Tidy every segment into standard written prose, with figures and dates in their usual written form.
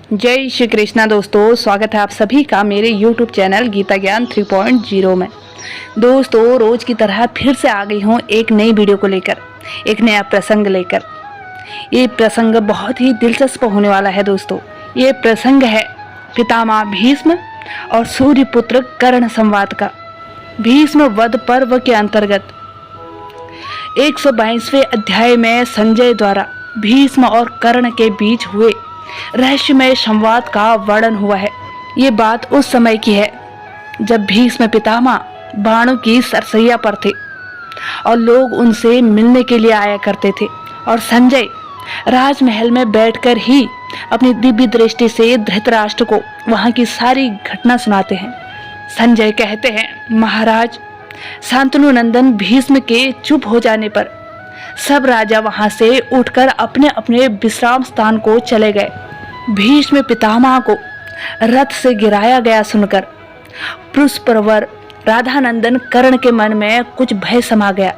जय श्री कृष्णा दोस्तों, स्वागत है आप सभी का मेरे YouTube चैनल गीता ज्ञान 3.0 में। दोस्तों, रोज की तरह फिर से आ गई हूँ एक नई वीडियो को लेकर, एक नया प्रसंग लेकर। ये प्रसंग बहुत ही दिलचस्प होने वाला है दोस्तों। ये प्रसंग है पितामह भीष्म और सूर्यपुत्र कर्ण संवाद का। भीष्म वध पर्व के अंतर्गत 122वें अध्याय में संजय द्वारा भीष्म और कर्ण के बीच हुए रहस्यमय संवाद का वर्णन हुआ है। ये बात उस समय की है जब भीष्म पितामह बाणों की सरसैया पर थे और लोग उनसे मिलने के लिए आया करते थे, और संजय राजमहल में बैठकर ही अपनी दिव्य दृष्टि से धृतराष्ट्र को वहां की सारी घटना सुनाते हैं। संजय कहते हैं, महाराज, शांतनु नंदन भीष्म के चुप हो जाने पर सब राजा वहां से उठकर अपने अपने विश्राम स्थान को चले गए। भीष्म पितामह को रथ से गिराया गया सुनकर पुष्पवर राधानंदन कर्ण के मन में कुछ भय समा गया।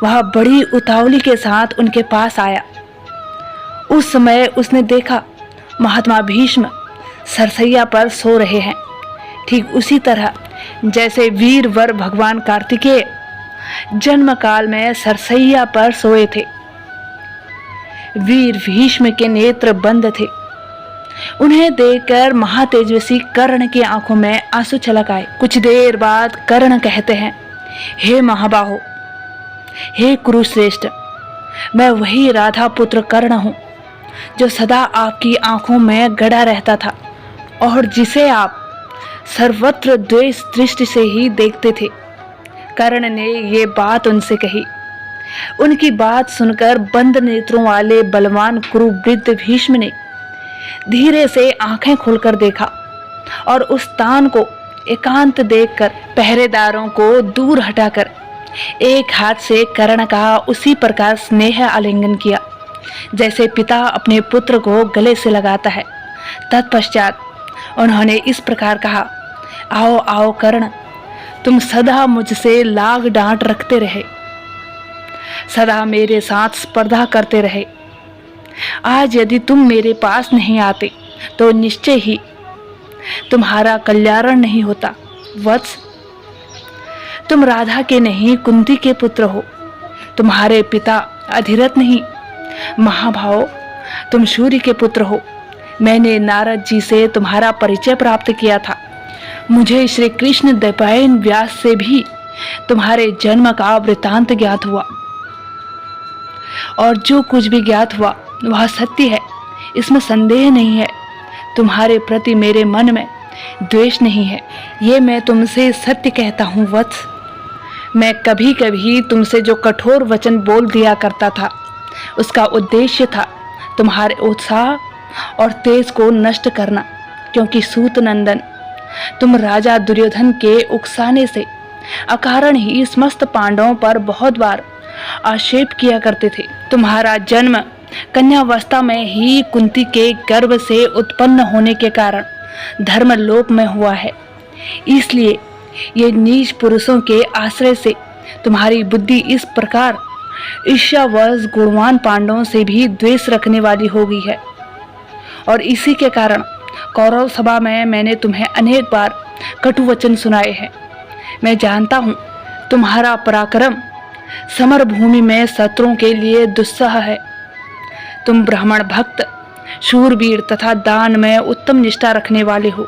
वह बड़ी उतावली के साथ उनके पास आया। उस समय उसने देखा महात्मा भीष्म सरसैया पर सो रहे हैं, ठीक उसी तरह जैसे वीर वर भगवान कार्तिकेय जन्म काल में सरसैया पर सोए थे। वीर भीष्म के नेत्र बंद थे। उन्हें देखकर महातेजस्वी कर्ण की आंखों में आंसू छलक आए। कुछ देर बाद कर्ण कहते हैं, हे महाबाहो, हे कुरुश्रेष्ठ, मैं वही राधा पुत्र कर्ण हूँ जो सदा आपकी आंखों में गड़ा रहता था और जिसे आप सर्वत्र द्वेष दृष्टि से ही देखते थे। कर्ण ने ये बात उनसे कही। उनकी बात सुनकर बंद नेत्रों वाले बलवान कुरुवृद्ध भीष्म ने धीरे से आंखें खोलकर देखा और उस स्थान को एकांत देखकर पहरेदारों को दूर हटाकर एक हाथ से कर्ण का उसी प्रकार स्नेह आलिंगन किया जैसे पिता अपने पुत्र को गले से लगाता है। तत्पश्चात उन्होंने इस प्रकार कहा, आओ आओ कर्ण, तुम सदा मुझसे लाग डांट रखते रहे, सदा मेरे साथ स्पर्धा करते रहे। आज यदि तुम मेरे पास नहीं आते तो निश्चय ही तुम्हारा कल्याण नहीं होता। वत्स, तुम राधा के नहीं कुंती के पुत्र हो। तुम्हारे पिता अधिरथ नहीं, महाभाव, तुम सूर्य के पुत्र हो। मैंने नारद जी से तुम्हारा परिचय प्राप्त किया था। मुझे श्री कृष्ण द्वैपायन व्यास से भी तुम्हारे जन्म का वृतांत ज्ञात हुआ, और जो कुछ भी ज्ञात हुआ वह सत्य है, इसमें संदेह नहीं है। तुम्हारे प्रति मेरे मन में द्वेष नहीं है, ये मैं तुमसे सत्य कहता हूँ वत्स। मैं कभी कभी तुमसे जो कठोर वचन बोल दिया करता था उसका उद्देश्य था तुम्हारे उत्साह और तेज को नष्ट करना, क्योंकि सूत नंदन, तुम राजा दुर्योधन के उकसाने से अकारण ही समस्त पांडवों पर बहुत बार आक्षेप किया करते थे। तुम्हारा जन्म कन्यावस्था में ही कुंती के गर्भ से उत्पन्न होने के कारण धर्मलोक में हुआ है। इसलिए ये नीच पुरुषों के आश्रय से तुम्हारी बुद्धि इस प्रकार ईर्ष्यावश गुणवान पांडवों से भी द्वेष रखने वाली हो गई है, और इसी के कारण कौरव सभा में मैंने तुम्हें अनेक बार कटु वचन सुनाए हैं। मैं जानता हूँ तुम्हारा पराक्रम समर भूमि में शत्रुओं के लिए दुस्सह है। तुम ब्राह्मण भक्त, शूरवीर तथा दान में उत्तम निष्ठा रखने वाले हो।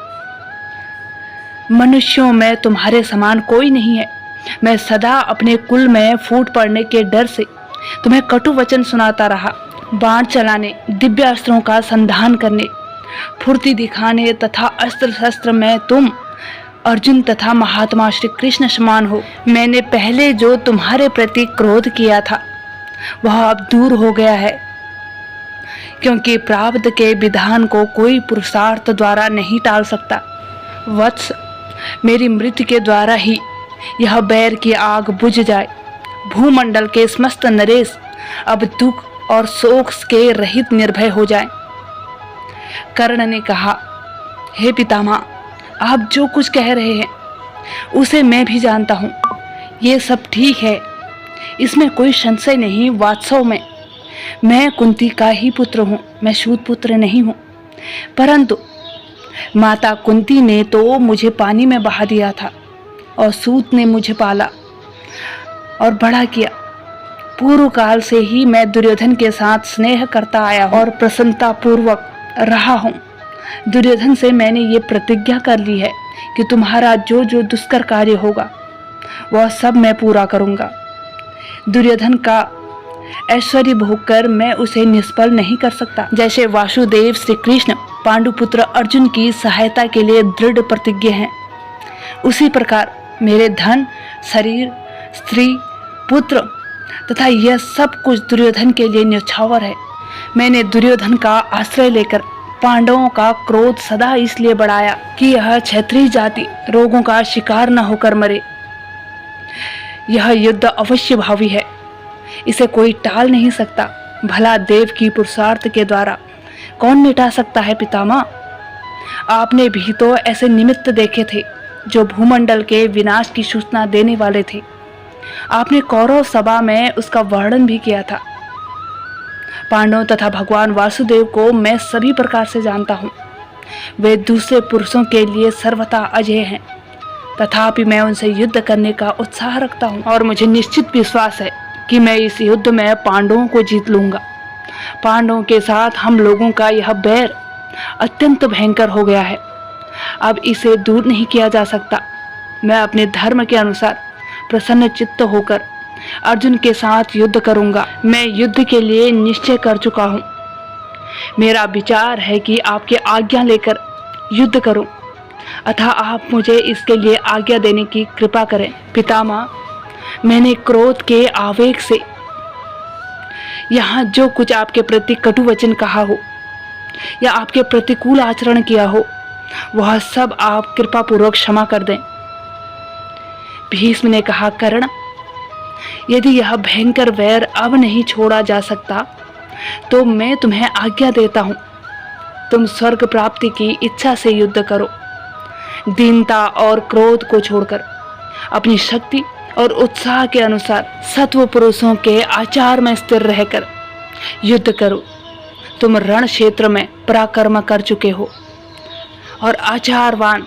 मनुष्यों में तुम्हारे समान कोई नहीं है। मैं सदा अपने कुल में फूट पड़ने के डर से तुम्हें कटु वचन सुनाता रहा। बाण चलाने, दिव्य अस्त्रों का संधान करने, फुर्ती दिखाने तथा अस्त्र शस्त्र में तुम अर्जुन तथा महात्मा श्री कृष्ण समान हो। मैंने पहले जो तुम्हारे प्रति क्रोध किया था वह अब दूर हो गया है, क्योंकि प्रारब्ध के विधान को कोई पुरुषार्थ द्वारा नहीं टाल सकता। वत्स, मेरी मृत्यु के द्वारा ही यह बैर की आग बुझ जाए। भूमंडल के समस्त नरेश अब दुख और शोक के रहित निर्भय हो जाए। कर्ण ने कहा, हे पितामह, आप जो कुछ कह रहे हैं उसे मैं भी जानता हूँ। ये सब ठीक है, इसमें कोई संशय नहीं। वास्तव में मैं कुंती का ही पुत्र हूँ, मैं सूत पुत्र नहीं हूँ। परंतु माता कुंती ने तो मुझे पानी में बहा दिया था और सूत ने मुझे पाला और बड़ा किया। पूर्व काल से ही मैं दुर्योधन के साथ स्नेह करता आया और प्रसन्नता पूर्वक रहा हूँ। दुर्योधन से मैंने ये प्रतिज्ञा कर ली है कि तुम्हारा जो जो दुष्कर कार्य होगा वह सब मैं पूरा करूँगा। दुर्योधन का ऐश्वर्य भोग कर मैं उसे निष्फल नहीं कर सकता। जैसे वासुदेव श्री कृष्ण पांडुपुत्र अर्जुन की सहायता के लिए दृढ़ प्रतिज्ञ हैं, उसी प्रकार मेरे धन, शरीर, स्त्री, पुत्र तथा यह सब कुछ दुर्योधन के लिए न्यौछावर है। मैंने दुर्योधन का आश्रय लेकर पांडवों का क्रोध सदा इसलिए बढ़ाया कि यह क्षत्रिय जाति रोगों का शिकार न होकर मरे। यह युद्ध अवश्य भावी है, इसे कोई टाल नहीं सकता। भला देव की पुरुषार्थ के द्वारा कौन मिटा सकता है पितामह? आपने भी तो ऐसे निमित्त देखे थे जो भूमंडल के विनाश की सूचना देने वाले थे। आपने कौरव सभा में उसका वर्णन भी किया था। पांडवों तथा भगवान वासुदेव को मैं सभी प्रकार से जानता हूँ। वे दूसरे पुरुषों के लिए सर्वथा अजेय हैं, तथापि मैं उनसे युद्ध करने का उत्साह रखता हूँ और मुझे निश्चित विश्वास है कि मैं इस युद्ध में पांडवों को जीत लूंगा। पांडवों के साथ हम लोगों का यह बैर अत्यंत भयंकर हो गया है, अब इसे दूर नहीं किया जा सकता। मैं अपने धर्म के अनुसार प्रसन्न चित्त होकर अर्जुन के साथ युद्ध करूंगा। मैं युद्ध के लिए निश्चय कर चुका हूँ। मेरा विचार है कि आपकी आज्ञा लेकर युद्ध करूं, अतः आप मुझे इसके लिए आज्ञा देने की कृपा करें। पितामह, मैंने क्रोध के आवेग से यहाँ जो कुछ आपके प्रति कटु वचन कहा हो या आपके प्रतिकूल आचरण किया हो, वह सब आप कृपा पूर्वक क्षमा कर दें। भीष्म ने कहा, कर्ण, यदि यह भयंकर वैर अब नहीं छोड़ा जा सकता तो मैं तुम्हें आज्ञा देता हूँ, तुम स्वर्ग प्राप्ति की इच्छा से युद्ध करो। दीनता और क्रोध को छोड़कर अपनी शक्ति और उत्साह के अनुसार सत्व पुरुषों के आचार में स्थिर रहकर युद्ध करो। तुम रण क्षेत्र में पराक्रम कर चुके हो और आचारवान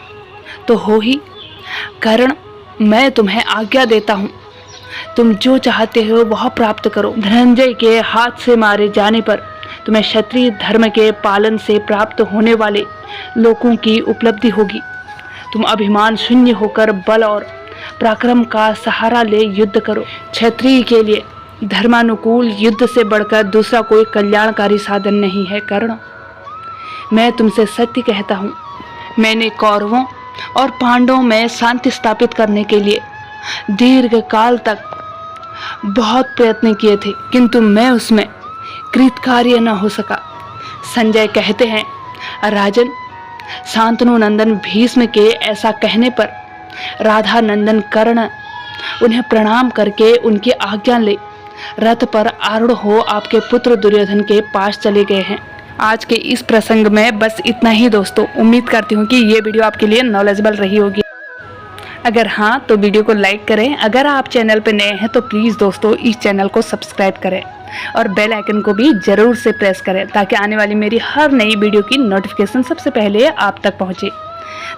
तो हो ही। कर्ण, मैं तुम्हें आज्ञा देता हूँ, तुम जो चाहते हो वह प्राप्त करो। धनंजय के हाथ से मारे जाने पर तुम्हें क्षत्रिय धर्म के पालन से प्राप्त होने वाले लोकों की उपलब्धि होगी। तुम अभिमान शून्य होकर बल और पराक्रम का सहारा ले युद्ध करो। क्षत्रिय के लिए धर्मानुकूल युद्ध से बढ़कर दूसरा कोई कल्याणकारी साधन नहीं है। कर्ण, मैं तुमसे सत्य कहता हूँ, मैंने कौरवों और पांडवों में शांति स्थापित करने के लिए दीर्घ काल तक बहुत प्रयत्न किए थे, किंतु मैं उसमें कृतकार्य न हो सका। संजय कहते हैं, राजन, शांतनु नंदन भीष्म के ऐसा कहने पर राधा नंदन कर्ण उन्हें प्रणाम करके उनकी आज्ञा ले रथ पर आरूढ़ हो आपके पुत्र दुर्योधन के पास चले गए हैं। आज के इस प्रसंग में बस इतना ही दोस्तों। उम्मीद करती हूँ कि ये वीडियो आपके लिए नॉलेजेबल रही होगी। अगर हाँ तो वीडियो को लाइक करें। अगर आप चैनल पर नए हैं तो प्लीज़ दोस्तों इस चैनल को सब्सक्राइब करें और बेल आइकन को भी ज़रूर से प्रेस करें ताकि आने वाली मेरी हर नई वीडियो की नोटिफिकेशन सबसे पहले आप तक पहुँचे।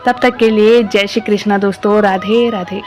तब तक के लिए जय श्री कृष्णा दोस्तों। राधे राधे।